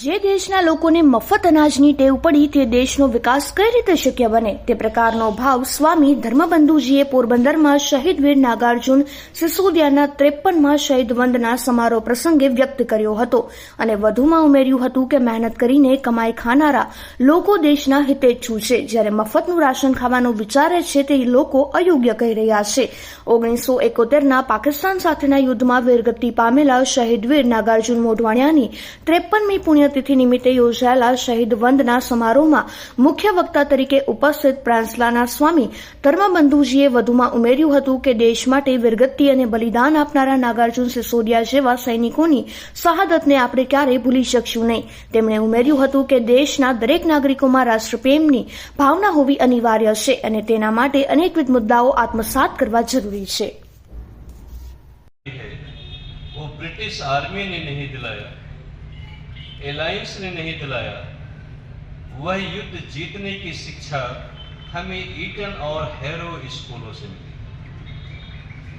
જે દેશના લોકોને મફત અનાજની ટેવ પડી તે દેશનો વિકાસ કઈ રીતે શક્ય બને તે પ્રકારનો ભાવ સ્વામી ધર્મબંધુજીએ પોરબંદરમાં શહીદ વીર નાગાર્જુન સિસોદિયાના 53માં શહીદ વંદના સમારોહ પ્રસંગે વ્યક્ત કર્યો હતો અને વધુમાં ઉમેર્યું હતું કે મહેનત કરીને કમાઈ ખાનારા લોકો દેશના હિતેચ્છુ છે, જ્યારે મફતનું રાશન ખાવાનું વિચારે છે તે લોકો અયોગ્ય કહી રહ્યા છે। 1971ના પાકિસ્તાન સાથેના યુદ્ધમાં વીરગતિ પામેલા શહીદ વીર નાગાર્જુન મોઢવાણિયાની 53મી પુણ્યતિથિ નિમિત્તે યોજાયેલા શહીદ વંદના સમારોહમાં મુખ્ય વક્તા તરીકે ઉપસ્થિત પ્રાંસલાના સ્વામી ધર્મબંધુજીએ વધુમાં ઉમેર્યું હતું કે દેશ માટે વીરગતિ અને બલિદાન આપનારા નાગાર્જુન સિસોદિયા જેવા સૈનિકોની શહાદતને આપણે ક્યારેય ભૂલી શકશું નહીં। તેમણે ઉમેર્યું હતું કે દેશના દરેક નાગરિકોમાં રાષ્ટ્રપ્રેમની ભાવના હોવી અનિવાર્ય છે અને તેના માટે અનેકવિધ મુદ્દાઓ આત્મસાત કરવા જરૂરી છે। वो ब्रिटिश आर्मी ने नहीं दिलाया, एलायंस ने नहीं दिलाया, वह युद्ध जीतने की शिक्षा हमें ईटन और हैरो स्कूलों से मिली।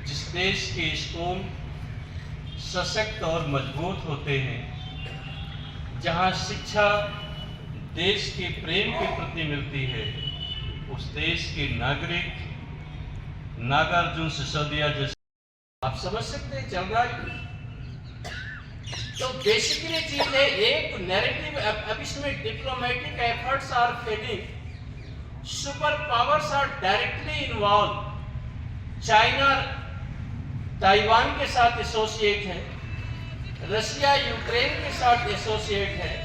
जिस देश के स्कूल सशक्त और मजबूत होते हैं, जहां शिक्षा देश के प्रेम के प्रति मिलती है, उस देश के नागरिक नागार्जुन सिसोदिया जैसे आप समझ सकते हैं चल रहा है। तो बेसिकली चीज है एक नैरेटिव, अब इसमें diplomatic efforts are failing, super powers are directly involve. China Taiwan के साथ एसोसिएट है, रशिया यूक्रेन के साथ एसोसिएट है,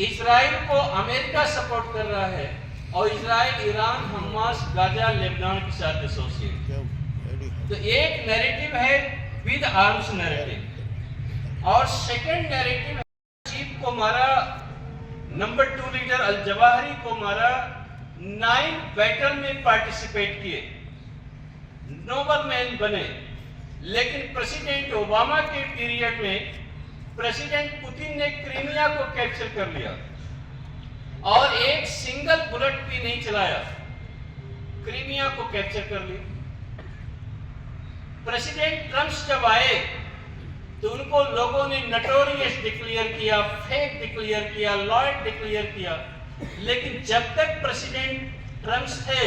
इजराइल को अमेरिका सपोर्ट कर रहा है और Israel Iran Hamas Gaza Lebanon के साथ एसोसिएट है। तो एक नैरेटिव है विद आर्म्स नैरेटिव, और सेकंड नैरेटिव चीफ को मारा, नंबर 2 लीडर अल जवाहरी को मारा, 9 बैटल में पार्टिसिपेट किए, नोबल मैन बने, लेकिन प्रेसिडेंट ओबामा के पीरियड में प्रेसिडेंट पुतिन ने क्रीमिया को कैप्चर कर लिया और एक सिंगल बुलेट भी नहीं चलाया, क्रीमिया को कैप्चर कर लिया। प्रेसिडेंट ट्रम्प जब आए तो उनको लोगों ने नटोरियस डिक्लेयर किया, फेक डिक्लेयर किया, लॉयल डिक्लेयर किया, लेकिन जब तक प्रेसिडेंट ट्रम्प थे,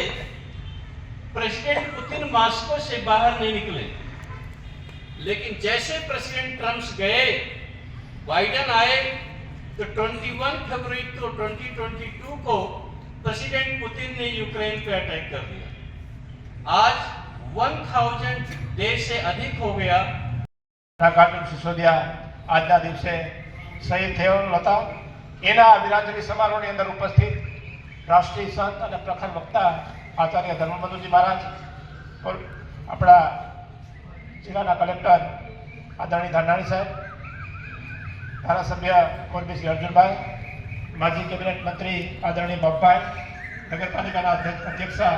प्रेसिडेंट पुतिन मॉस्को से बाहर नहीं निकले। लेकिन जैसे प्रेसिडेंट ट्रम्प गए, बाइडेन आए, तो 21 फरवरी 2022 को प्रेसिडेंट पुतिन ने यूक्रेन पे अटैक कर दिया। आज 1000 देश से अधिक हो गया। નાગાર્જુન સિસોદિયા આજના દિવસે શહીદ થયેલ હતા। એના વિરાંજલી સમારોહની અંદર ઉપસ્થિત રાષ્ટ્રીય સંત અને પ્રખર વક્તા આચાર્ય ધર્મબંધુજી મહારાજ, આપણા જિલ્લાના કલેક્ટર આદરણીય ધાનાણી સાહેબ, ધારાસભ્ય કોરબી શ્રી અર્જુનભાઈ, માજી કેબિનેટ મંત્રી આદરણીય બાપભાઈ, નગરપાલિકાના અધ્યક્ષા